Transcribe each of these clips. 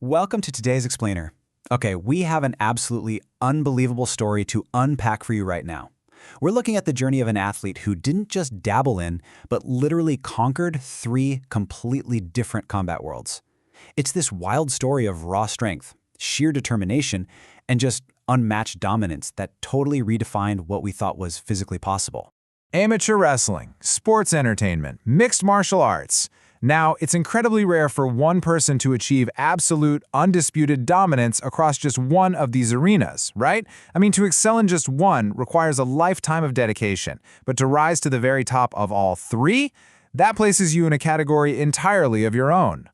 Welcome to today's Explainer. Okay, we have an absolutely unbelievable story to unpack for you right now. We're looking at the journey of an athlete who didn't just dabble in, but literally conquered three completely different combat worlds. It's this wild story of raw strength, sheer determination, and just unmatched dominance that totally redefined what we thought was physically possible. Amateur wrestling, sports entertainment, mixed martial arts. Now, it's incredibly rare for one person to achieve absolute, undisputed dominance across just one of these arenas, right? I mean, to excel in just one requires a lifetime of dedication, but to rise to the very top of all three, that places you in a category entirely of your own.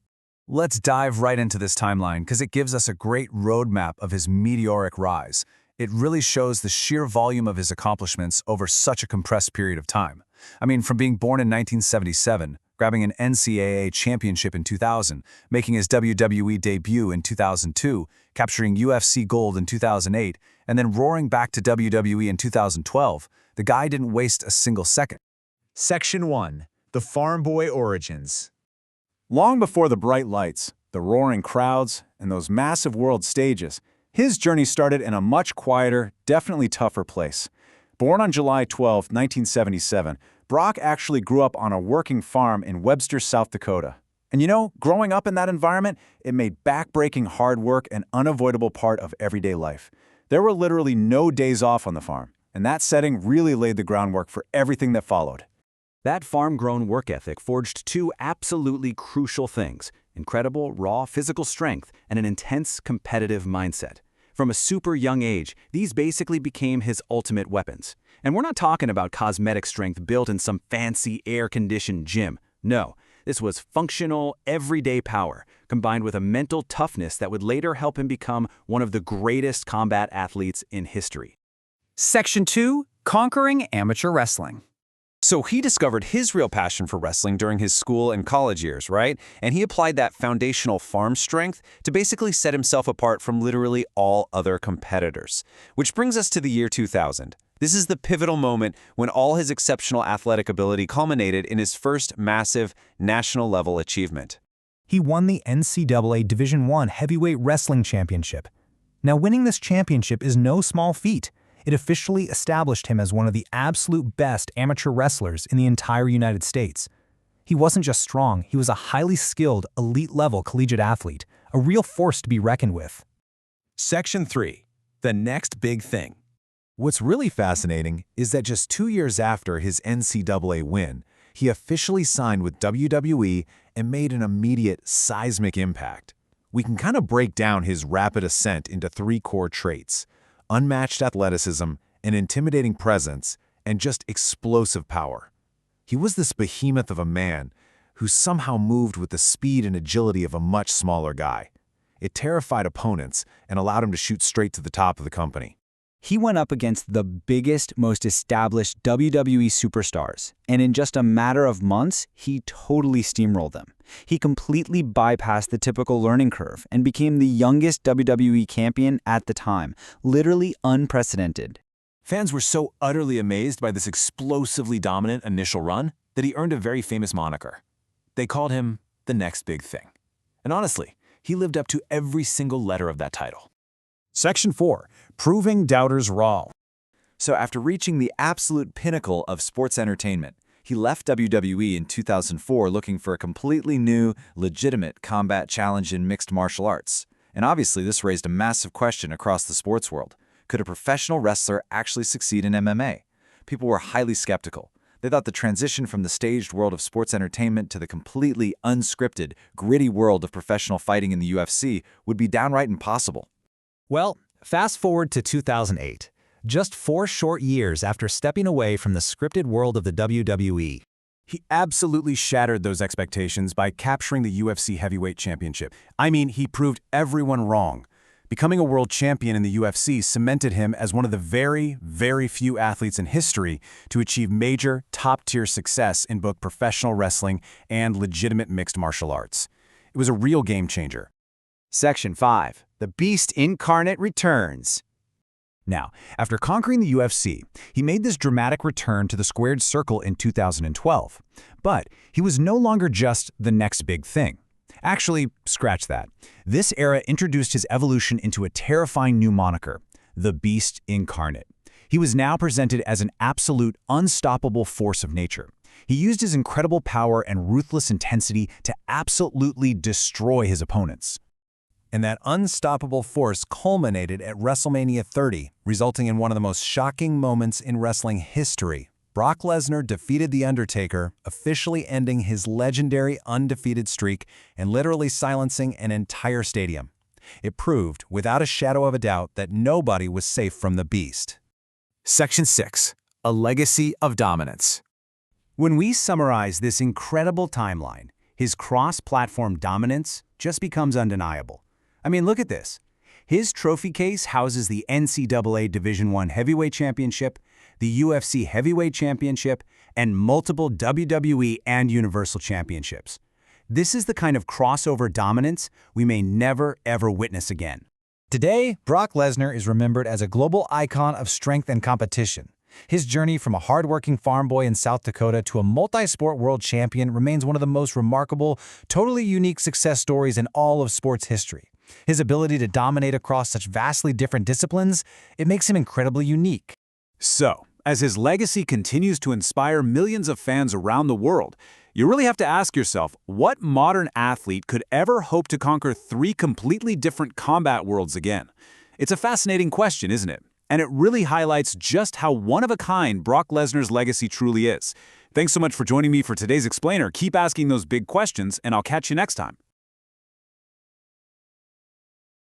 Let's dive right into this timeline because it gives us a great roadmap of his meteoric rise. It really shows the sheer volume of his accomplishments over such a compressed period of time. I mean, from being born in 1977, grabbing an NCAA championship in 2000, making his WWE debut in 2002, capturing UFC gold in 2008, and then roaring back to WWE in 2012, the guy didn't waste a single second. Section 1. The Farm Boy Origins. Long before the bright lights, the roaring crowds, and those massive world stages, his journey started in a much quieter, definitely tougher place. Born on July 12, 1977, Brock actually grew up on a working farm in Webster, South Dakota. And you know, growing up in that environment, it made back-breaking hard work an unavoidable part of everyday life. There were literally no days off on the farm, and that setting really laid the groundwork for everything that followed. That farm-grown work ethic forged two absolutely crucial things: incredible raw physical strength and an intense competitive mindset. From a super young age, these basically became his ultimate weapons. And we're not talking about cosmetic strength built in some fancy air-conditioned gym. No, this was functional, everyday power, combined with a mental toughness that would later help him become one of the greatest combat athletes in history. Section 2. Conquering amateur wrestling. So he discovered his real passion for wrestling during his school and college years, right? And he applied that foundational farm strength to basically set himself apart from literally all other competitors. Which brings us to the year 2000. This is the pivotal moment when all his exceptional athletic ability culminated in his first massive national-level achievement. He won the NCAA Division I Heavyweight Wrestling Championship. Now, winning this championship is no small feat. It officially established him as one of the absolute best amateur wrestlers in the entire United States. He wasn't just strong, he was a highly skilled, elite-level collegiate athlete, a real force to be reckoned with. Section 3. The next big thing. What's really fascinating is that just 2 years after his NCAA win, he officially signed with WWE and made an immediate seismic impact. We can kind of break down his rapid ascent into three core traits: unmatched athleticism, an intimidating presence, and just explosive power. He was this behemoth of a man who somehow moved with the speed and agility of a much smaller guy. It terrified opponents and allowed him to shoot straight to the top of the company. He went up against the biggest, most established WWE superstars, and in just a matter of months, he totally steamrolled them. He completely bypassed the typical learning curve and became the youngest WWE champion at the time, literally unprecedented. Fans were so utterly amazed by this explosively dominant initial run that he earned a very famous moniker. They called him the next big thing. And honestly, he lived up to every single letter of that title. Section 4. Proving doubters wrong. So after reaching the absolute pinnacle of sports entertainment, he left WWE in 2004 looking for a completely new, legitimate combat challenge in mixed martial arts. And obviously this raised a massive question across the sports world. Could a professional wrestler actually succeed in MMA? People were highly skeptical. They thought the transition from the staged world of sports entertainment to the completely unscripted, gritty world of professional fighting in the UFC would be downright impossible. Well, fast forward to 2008, just 4 short years after stepping away from the scripted world of the WWE. He absolutely shattered those expectations by capturing the UFC Heavyweight Championship. I mean, he proved everyone wrong. Becoming a world champion in the UFC cemented him as one of the very, very few athletes in history to achieve major, top-tier success in both professional wrestling and legitimate mixed martial arts. It was a real game changer. Section 5. The Beast Incarnate returns. Now, after conquering the UFC, he made this dramatic return to the squared circle in 2012. But he was no longer just the next big thing. Actually, scratch that. This era introduced his evolution into a terrifying new moniker, the Beast Incarnate. He was now presented as an absolute, unstoppable force of nature. He used his incredible power and ruthless intensity to absolutely destroy his opponents. And that unstoppable force culminated at WrestleMania 30, resulting in one of the most shocking moments in wrestling history. Brock Lesnar defeated The Undertaker, officially ending his legendary undefeated streak and literally silencing an entire stadium. It proved, without a shadow of a doubt, that nobody was safe from the Beast. Section 6. A Legacy of Dominance. When we summarize this incredible timeline, his cross-platform dominance just becomes undeniable. I mean, look at this. His trophy case houses the NCAA Division I Heavyweight Championship, the UFC Heavyweight Championship, and multiple WWE and Universal Championships. This is the kind of crossover dominance we may never, ever witness again. Today, Brock Lesnar is remembered as a global icon of strength and competition. His journey from a hardworking farm boy in South Dakota to a multi-sport world champion remains one of the most remarkable, totally unique success stories in all of sports history. His ability to dominate across such vastly different disciplines, it makes him incredibly unique. So, as his legacy continues to inspire millions of fans around the world, you really have to ask yourself, what modern athlete could ever hope to conquer 3 completely different combat worlds again? It's a fascinating question, isn't it? And it really highlights just how one-of-a-kind Brock Lesnar's legacy truly is. Thanks so much for joining me for today's Explainer. Keep asking those big questions, and I'll catch you next time.